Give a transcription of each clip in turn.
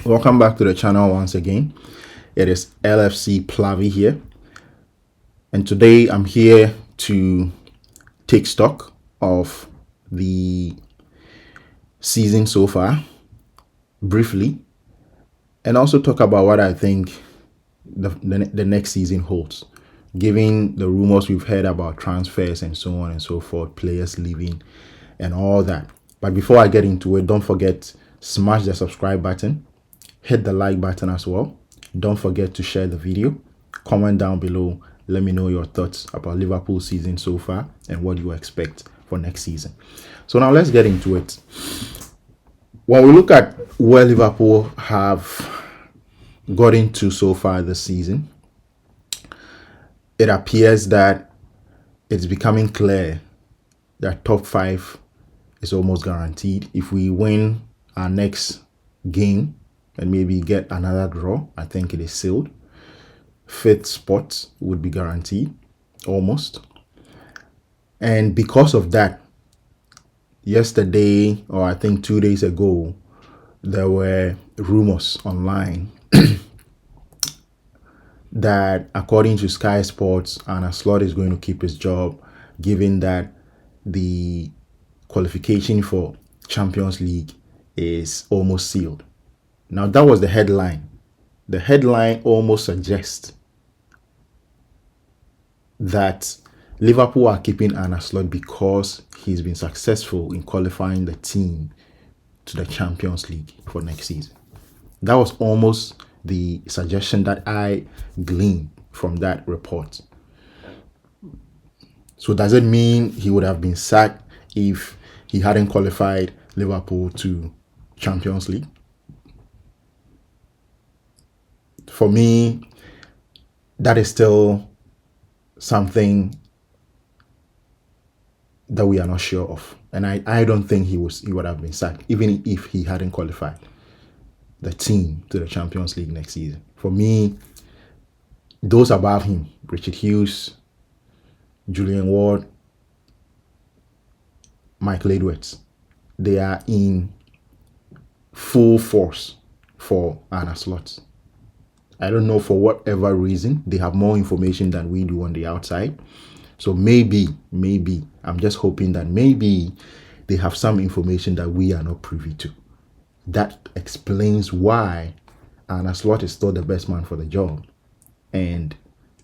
Welcome back to the channel once again. It is LFC Plavi here, and today I'm here to take stock of the season so far briefly, and also talk about what I think the next season holds, given the rumors we've heard about transfers and so on and so forth, players leaving and all that. But before I get into it, don't forget, smash the subscribe button, hit the like button as well. Don't forget to share the video, comment down below, let me know your thoughts about Liverpool season so far and what you expect for next season. So now let's get into it. When we look at where Liverpool have got into so far this season, it appears that it's becoming clear that top 5 is almost guaranteed. If we win our next game and maybe get another draw, I think it is sealed. 5th spot would be guaranteed, almost. And because of that, yesterday, or I think 2 days ago, there were rumors online that according to Sky Sports, Arne Slot is going to keep his job, given that the qualification for Champions League is almost sealed. Now, that was the headline. The headline almost suggests that Liverpool are keeping Arne Slot because he's been successful in qualifying the team to the Champions League for next season. That was almost the suggestion that I gleaned from that report. So does it mean he would have been sacked if he hadn't qualified Liverpool to Champions League? For me, that is still something that we are not sure of. And I don't think he would have been sacked, even if he hadn't qualified the team to the Champions League next season. For me, those above him, Richard Hughes, Julian Ward, Michael Edwards, they are in full force for Arne Slot. I don't know, for whatever reason, they have more information than we do on the outside. So maybe, I'm just hoping that maybe they have some information that we are not privy to. That explains why Arne Slot is still the best man for the job. And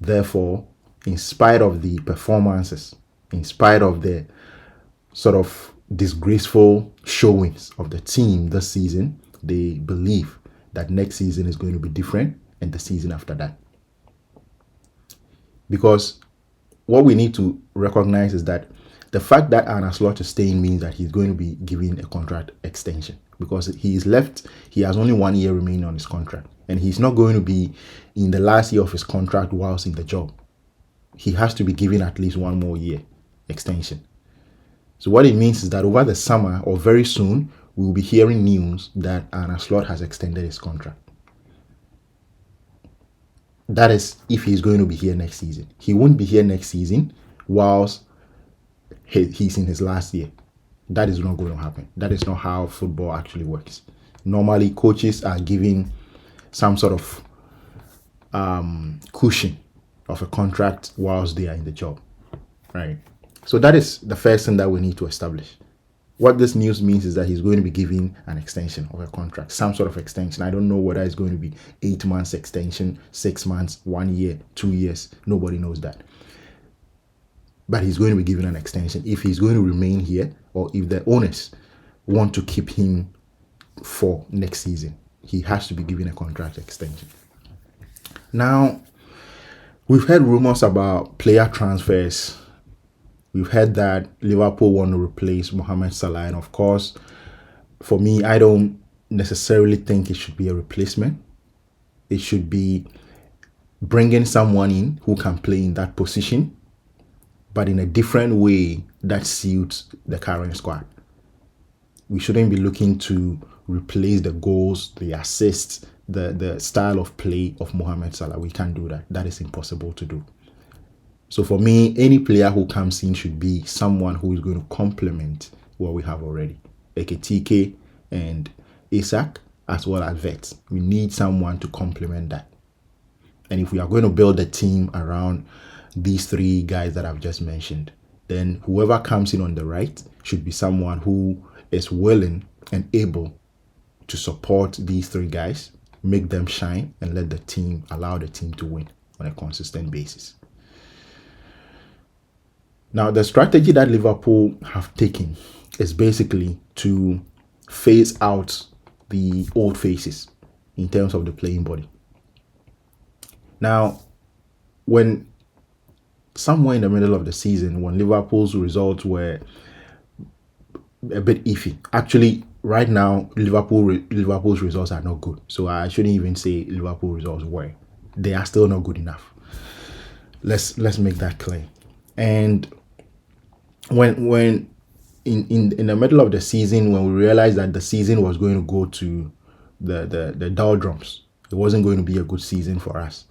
therefore, in spite of the performances, in spite of the sort of disgraceful showings of the team this season, they believe that next season is going to be different, and the season after that. Because what we need to recognize is that the fact that Arne Slot is staying means that he's going to be given a contract extension, because he is left, he has only 1 year remaining on his contract, and he's not going to be in the last year of his contract whilst in the job. He has to be given at least 1 more year extension. So what it means is that over the summer, or very soon, we will be hearing news that Arne Slot has extended his contract. That is if he's going to be here next season. He won't be here next season whilst he's in his last year. That is not going to happen. That is not how football actually works. Normally, coaches are given some sort of cushion of a contract whilst they are in the job, right? So that is the first thing that we need to establish. What this news means is that he's going to be given an extension of a contract, some sort of extension. I don't know whether it's going to be 8 months extension, 6 months, 1 year, 2 years. Nobody knows that. But he's going to be given an extension if he's going to remain here, or if the owners want to keep him for next season. He has to be given a contract extension. Now, we've heard rumors about player transfers. We've heard that Liverpool want to replace Mohamed Salah, and of course, for me, I don't necessarily think it should be a replacement. It should be bringing someone in who can play in that position, but in a different way that suits the current squad. We shouldn't be looking to replace the goals, the assists, the style of play of Mohamed Salah. We can't do that. That is impossible to do. So for me, any player who comes in should be someone who is going to complement what we have already. Ekitike and Isak as well as vets. We need someone to complement that. And if we are going to build a team around these three guys that I've just mentioned, then whoever comes in on the right should be someone who is willing and able to support these three guys, make them shine, and allow the team to win on a consistent basis. Now, the strategy that Liverpool have taken is basically to phase out the old faces in terms of the playing body. Now, when somewhere in the middle of the season, when Liverpool's results were a bit iffy, actually, right now, Liverpool's results are not good. So I shouldn't even say Liverpool results were. They are still not good enough. Let's make that clear. And when in the middle of the season, when we realized that the season was going to go to the doldrums, it wasn't going to be a good season for us.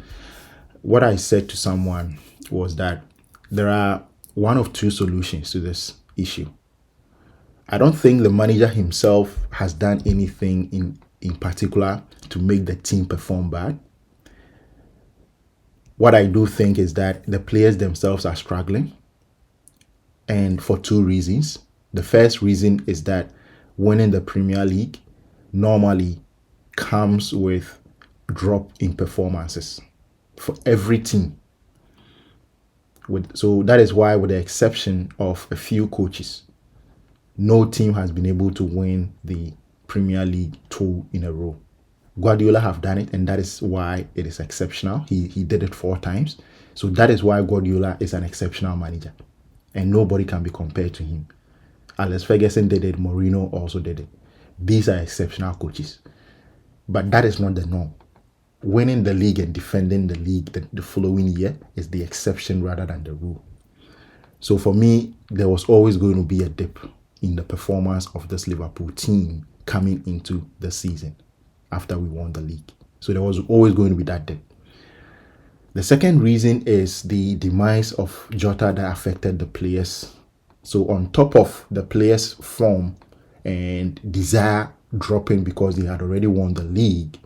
What I said to someone was that there are one of two solutions to this issue. I don't think the manager himself has done anything in particular to make the team perform bad. What I do think is that the players themselves are struggling, and for two reasons. The first reason is that winning the Premier League normally comes with drop in performances for every team. So that is why, with the exception of a few coaches, no team has been able to win the Premier League 2 in a row. Guardiola have done it, and that is why it is exceptional. He did it 4 times. So that is why Guardiola is an exceptional manager, and nobody can be compared to him. Alex Ferguson did it. Mourinho also did it. These are exceptional coaches. But that is not the norm. Winning the league and defending the league the following year is the exception rather than the rule. So for me, there was always going to be a dip in the performance of this Liverpool team coming into the season after we won the league. So there was always going to be that dip. The second reason is the demise of Jota that affected the players. So on top of the players' form and desire dropping because they had already won the league,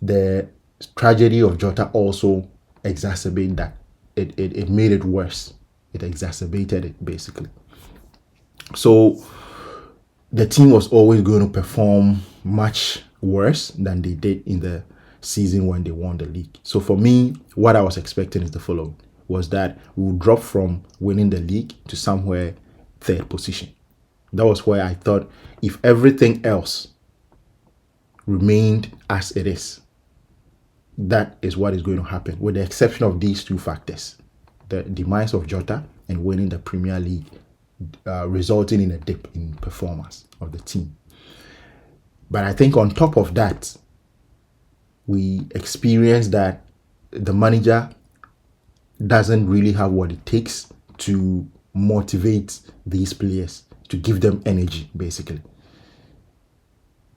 the tragedy of Jota also exacerbated that. It made it worse. It exacerbated it, basically. So the team was always going to perform much worse than they did in the season when they won the league. So for me, what I was expecting is the following, was that we would drop from winning the league to somewhere third position. That was where I thought, if everything else remained as it is, that is what is going to happen, with the exception of these two factors, the demise of Jota and winning the Premier League, resulting in a dip in performance of the team. But I think on top of that, we experienced that the manager doesn't really have what it takes to motivate these players, to give them energy, basically.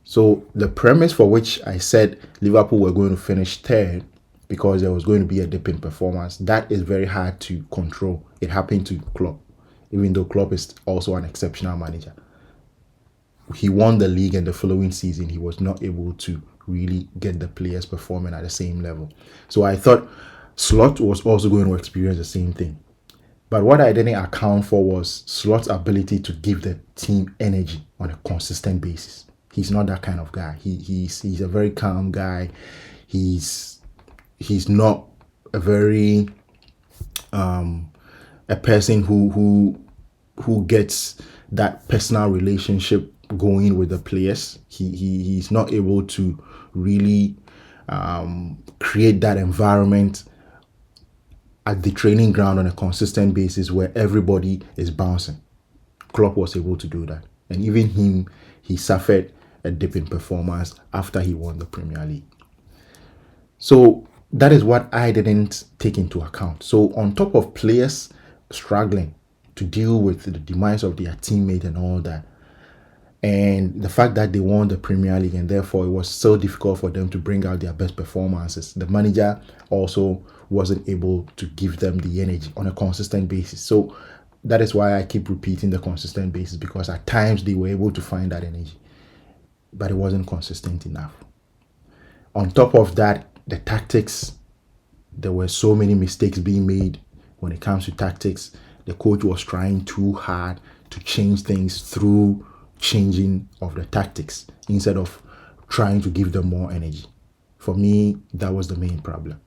So the premise for which I said Liverpool were going to finish third because there was going to be a dip in performance, that is very hard to control. It happened to Klopp, even though Klopp is also an exceptional manager. He won the league, and the following season he was not able to really get the players performing at the same level. So I thought Slot was also going to experience the same thing. But what I didn't account for was Slot's ability to give the team energy on a consistent basis. He's not that kind of guy. He's a very calm guy. He's not a very a person who gets that personal relationship going with the players. He's not able to really create that environment at the training ground on a consistent basis where everybody is bouncing. Klopp was able to do that, and even him, he suffered a dip in performance after he won the Premier League. So that is what I didn't take into account. So on top of players struggling to deal with the demise of their teammate and all that, and the fact that they won the Premier League and therefore it was so difficult for them to bring out their best performances, the manager also wasn't able to give them the energy on a consistent basis. So that is why I keep repeating the consistent basis, because at times they were able to find that energy. but it wasn't consistent enough. On top of that, the tactics, there were so many mistakes being made when it comes to tactics. The coach was trying too hard to change things through changing of the tactics instead of trying to give them more energy. For me, that was the main problem.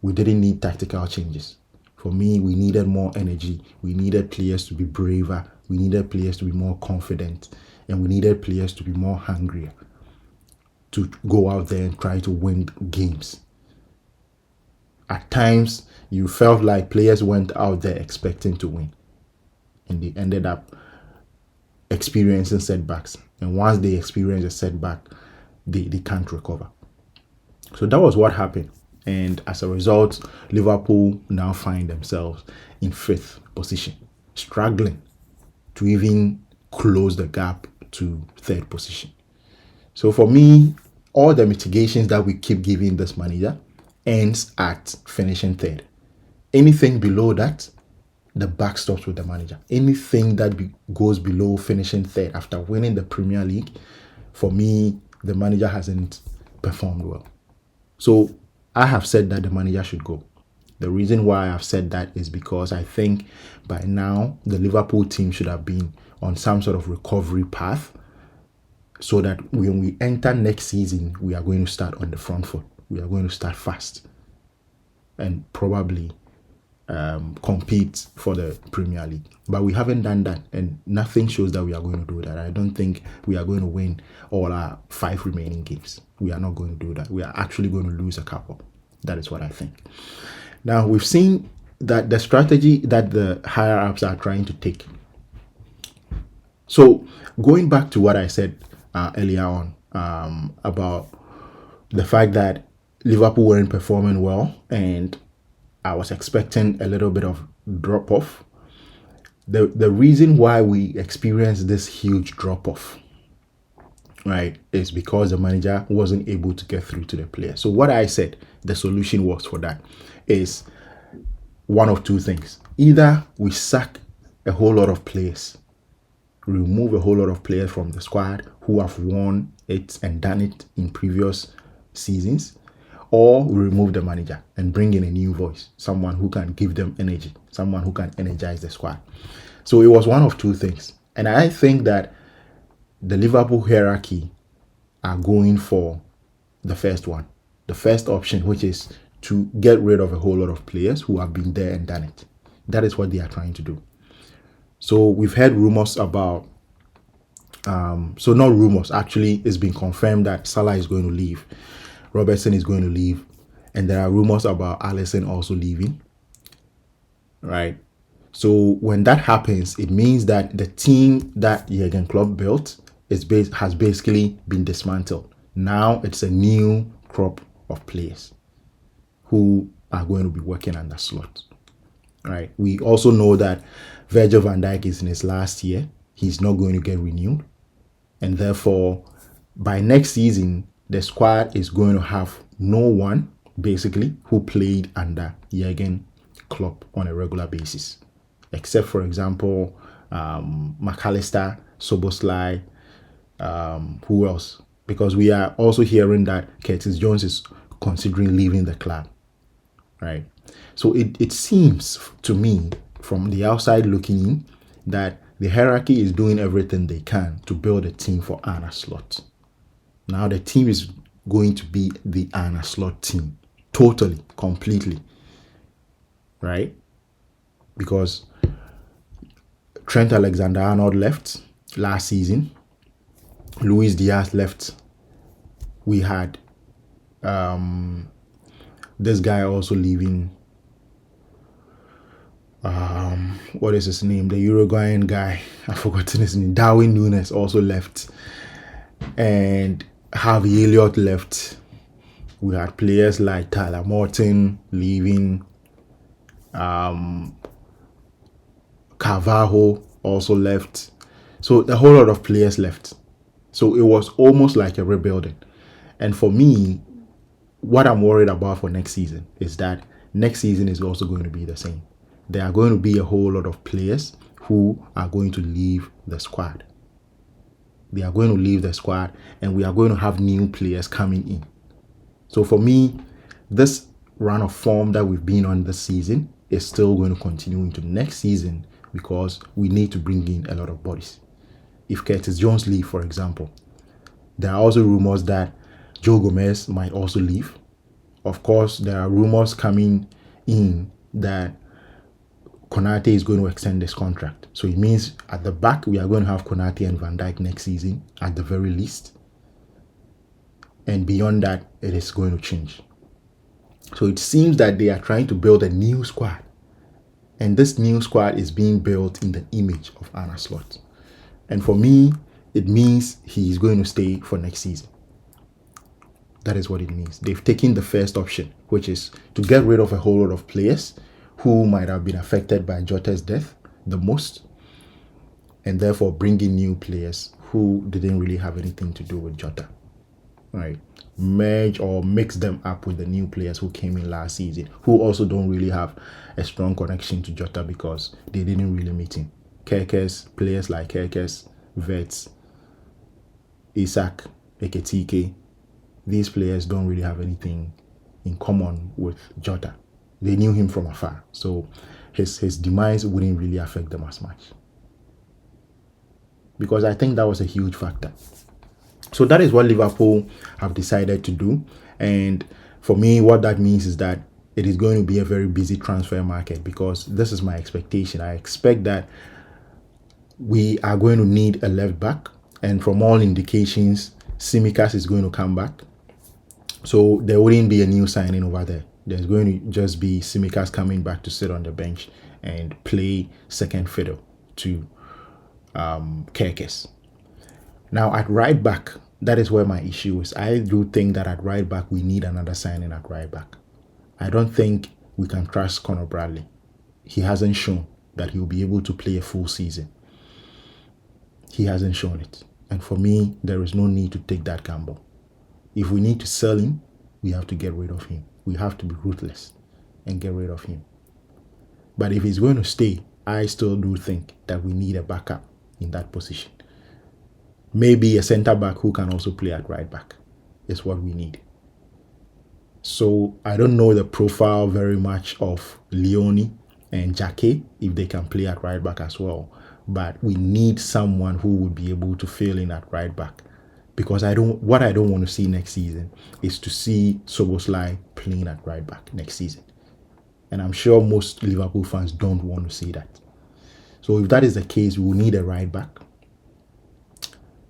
We didn't need tactical changes. For me, we needed more energy. We needed players to be braver. We needed players to be more confident. And we needed players to be more hungrier to go out there and try to win games. At times, you felt like players went out there expecting to win, and they ended up experiencing setbacks. And once they experience a setback, they can't recover. So that was what happened. And as a result, Liverpool now find themselves in 5th position, struggling to even close the gap to 3rd position. So for me, all the mitigations that we keep giving this manager ends at finishing 3rd. Anything below that, the buck stops with the manager. Anything that goes below finishing 3rd after winning the Premier League, for me, the manager hasn't performed well. So I have said that the manager should go. The reason why I've said that is because I think by now the Liverpool team should have been on some sort of recovery path, so that when we enter next season, we are going to start on the front foot. We are going to start fast and probably compete for the Premier League. But we haven't done that, and nothing shows that we are going to do that. I don't think we are going to win all our 5 remaining games. We are not going to do that. We are actually going to lose a couple. That is what I think. Now, we've seen that the strategy that the higher ups are trying to take. So going back to what I said earlier on about the fact that Liverpool weren't performing well, and I was expecting a little bit of drop off. The reason why we experienced this huge drop off, right, is because the manager wasn't able to get through to the player. So what I said the solution was for that is one of two things. Either we sack a whole lot of players, remove a whole lot of players from the squad who have won it and done it in previous seasons, or we remove the manager and bring in a new voice, someone who can give them energy, someone who can energize the squad. So it was one of two things. And I think that the Liverpool hierarchy are going for the first one, the first option, which is to get rid of a whole lot of players who have been there and done it. That is what they are trying to do. So we've heard rumors about, so not rumors, actually it's been confirmed that Salah is going to leave, Robertson is going to leave, and there are rumors about Alisson also leaving, right? So when that happens, it means that the team that Jurgen Klopp built has basically been dismantled. Now it's a new crop of players who are going to be working under Slot, right? We also know that Virgil van Dijk is in his last year. He's not going to get renewed, and therefore by next season the squad is going to have no one basically who played under Jurgen Klopp on a regular basis, except for example McAllister, Soboslai, who else? Because we are also hearing that Curtis Jones is considering leaving the club, right? So it seems to me from the outside looking in that the hierarchy is doing everything they can to build a team for Arne Slot. Now the team is going to be the Arne Slot team, totally, completely, right? Because Trent Alexander-Arnold left last season. Luis Diaz left. We had this guy also leaving. What is his name? The Uruguayan guy. I've forgotten his name. Darwin Núñez also left. And Harvey Elliott left. We had players like Tyler Morton leaving. Carvalho also left. So a whole lot of players left. So it was almost like a rebuilding. And for me, what I'm worried about for next season is that next season is also going to be the same. There are going to be a whole lot of players who are going to leave the squad. They are going to leave the squad, and we are going to have new players coming in. So for me, this run of form that we've been on this season is still going to continue into next season because we need to bring in a lot of bodies. If Curtis Jones leave, for example, there are also rumors that Joe Gomez might also leave. Of course, there are rumors coming in that Konate is going to extend this contract. So it means at the back, we are going to have Konate and Van Dijk next season at the very least. And beyond that, it is going to change. So it seems that they are trying to build a new squad. And this new squad is being built in the image of Arne Slot. And for me, it means he is going to stay for next season. That is what it means. They've taken the first option, which is to get rid of a whole lot of players who might have been affected by Jota's death the most, and therefore bring in new players who didn't really have anything to do with Jota. Right? Merge or mix them up with the new players who came in last season, who also don't really have a strong connection to Jota because they didn't really meet him. Players like Kerkes, Vets, Isak, Eketike, these players don't really have anything in common with Jota. They knew him from afar, so his demise wouldn't really affect them as much. Because I think that was a huge factor. So that is what Liverpool have decided to do. And for me, what that means is that it is going to be a very busy transfer market, because this is my expectation. I expect that we are going to need a left back. And from all indications, Tsimikas is going to come back. So there wouldn't be a new signing over there. There's going to just be Tsimikas coming back to sit on the bench and play second fiddle to Kerkes. Now at right back, that is where my issue is. I do think that at right back, we need another signing at right back. I don't think we can trust Conor Bradley. He hasn't shown that he'll be able to play a full season. He hasn't shown it. And for me, there is no need to take that gamble. If we need to sell him, we have to get rid of him. We have to be ruthless and get rid of him. But if he's going to stay, I still do think that we need a backup in that position. Maybe a centre back who can also play at right back is what we need. So I don't know the profile very much of Leone and Jake, if they can play at right back as well. But we need someone who would be able to fill in at right back. Because what I don't want to see next season is to see Szoboszlai playing at right back next season. And I'm sure most Liverpool fans don't want to see that. So if that is the case, we will need a right back.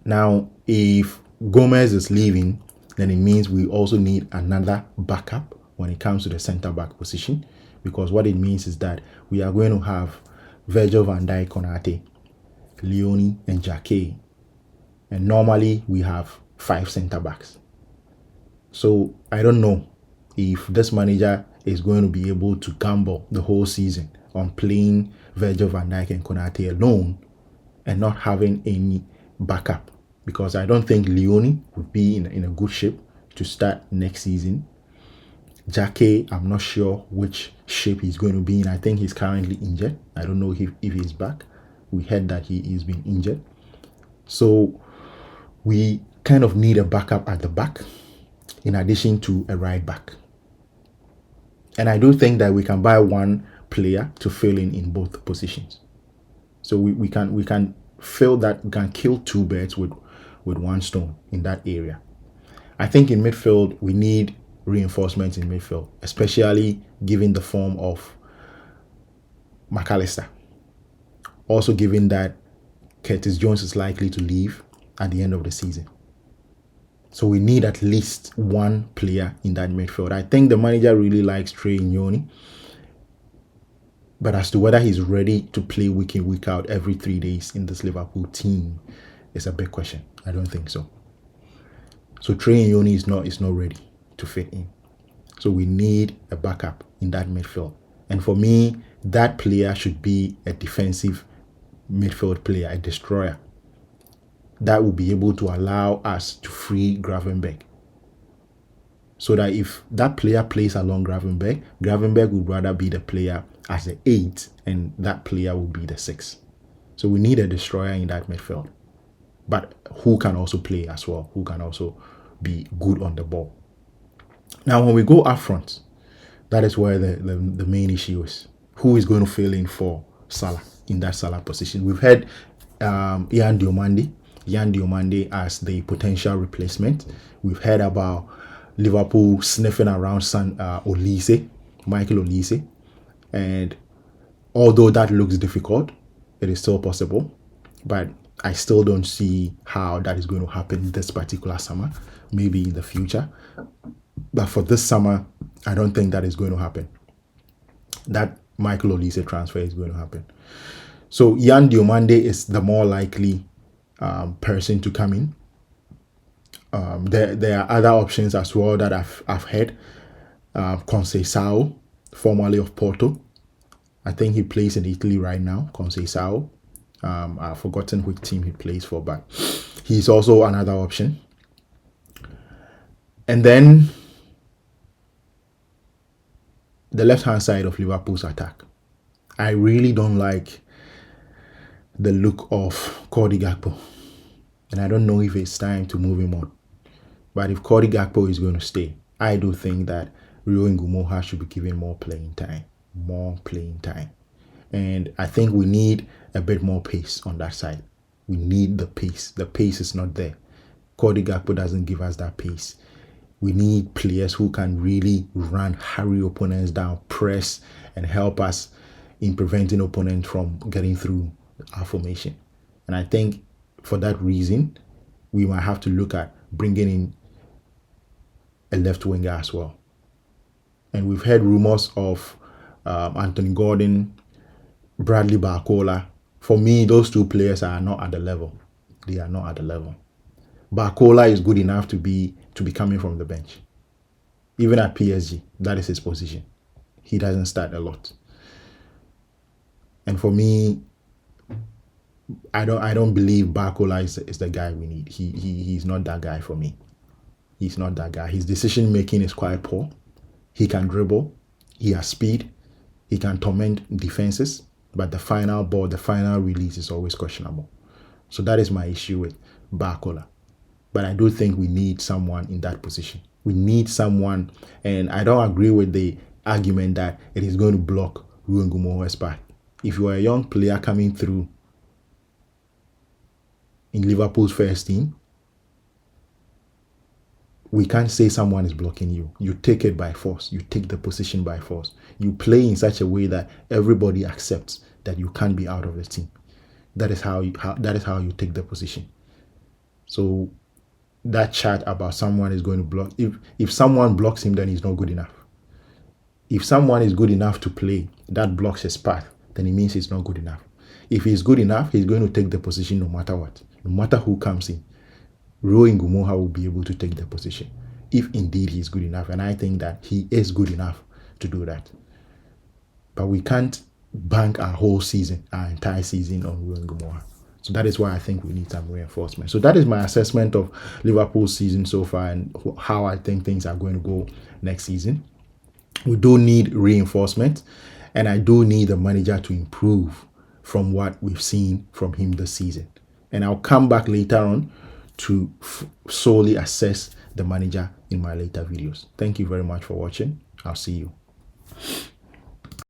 Now, if Gomez is leaving, then it means we also need another backup when it comes to the centre-back position. Because what it means is that we are going to have Virgil van Dijk, Konate, Leone, and Jake. And normally we have 5 centre-backs. So I don't know if this manager is going to be able to gamble the whole season on playing Virgil van Dijk and Konate alone and not having any backup. Because I don't think Leone would be in a good shape to start next season. Jake, I'm not sure which shape he's going to be in. I think he's currently injured. I don't know if he's back. We heard that he is being injured. So we kind of need a backup at the back in addition to a right back. And I do think that we can buy one player to fill in both positions. So we can fill that, we can kill 2 birds with one stone in that area. I think in midfield, we need reinforcements in midfield, especially given the form of McAllister. Also given that Curtis Jones is likely to leave at the end of the season. So we need at least one player in that midfield. I think the manager really likes Trey Nyoni. But as to whether he's ready to play week in, week out every 3 days in this Liverpool team is a big question. I don't think so. So Trey Nyoni is not ready to fit in. So we need a backup in that midfield. And for me, that player should be a defensive midfield player, a destroyer. That will be able to allow us to free Gravenberch. So that if that player plays along Gravenberch would rather be the player as the 8 and that player will be the 6. So we need a destroyer in that midfield. but who can also play as well, who can also be good on the ball. Now, when we go up front, that is where the main issue is. Who is going to fill in for Salah in that Salah position? We've had Yan Diomande as the potential replacement. We've heard about Liverpool sniffing around Michael Olise. And although that looks difficult, it is still possible. But I still don't see how that is going to happen this particular summer, maybe in the future. But for this summer, I don't think that is going to happen. That Michael Olise transfer is going to happen. So Yan Diomande is the more likely person to come in. There are other options as well that I've heard. Conceição, formerly of Porto. I think he plays in Italy right now, Conceição. I've forgotten which team he plays for, but he's also another option. And then the left-hand side of Liverpool's attack. I really don't like the look of Cody Gakpo. And I don't know if it's time to move him on. But if Cody Gakpo is going to stay, I do think that Rio Ngumoha should be given more playing time. And I think we need a bit more pace on that side. We need the pace. The pace is not there. Cody Gakpo doesn't give us that pace. We need players who can really run, hurry opponents down, press, and help us in preventing opponents from getting through our formation. And I think for that reason, we might have to look at bringing in a left winger as well. And we've heard rumors of Anthony Gordon, Bradley Barcola. For me, those two players are not at the level. They are not at the level. Barcola is good enough to be coming from the bench. Even at PSG, that is his position. He doesn't start a lot. And for me, I don't believe Barcola is the guy we need. He's not that guy for me. He's not that guy. His decision making is quite poor. He can dribble. He has speed. He can torment defenses. But the final ball, the final release is always questionable. So that is my issue with Barcola. But I do think we need someone in that position. We need someone, and I don't agree with the argument that it is going to block Ruben Ngumoha's path. If you are a young player coming through in Liverpool's first team, we can't say someone is blocking you. You take it by force. You take the position by force. You play in such a way that everybody accepts that you can't be out of the team. That is how you take the position. So that chat about someone is going to block. If someone blocks him, then he's not good enough. If someone is good enough to play, that blocks his path, then it means he's not good enough. If he's good enough, he's going to take the position no matter what. No matter who comes in, Rio Ngumoha will be able to take the position if indeed he's good enough. And I think that he is good enough to do that. But we can't bank our whole season, our entire season on Rio Ngumoha. So that is why I think we need some reinforcement. So that is my assessment of Liverpool's season so far and how I think things are going to go next season. We do need reinforcement, and I do need the manager to improve from what we've seen from him this season. And I'll come back later on to solely assess the manager in my later videos. Thank you very much for watching. I'll see you.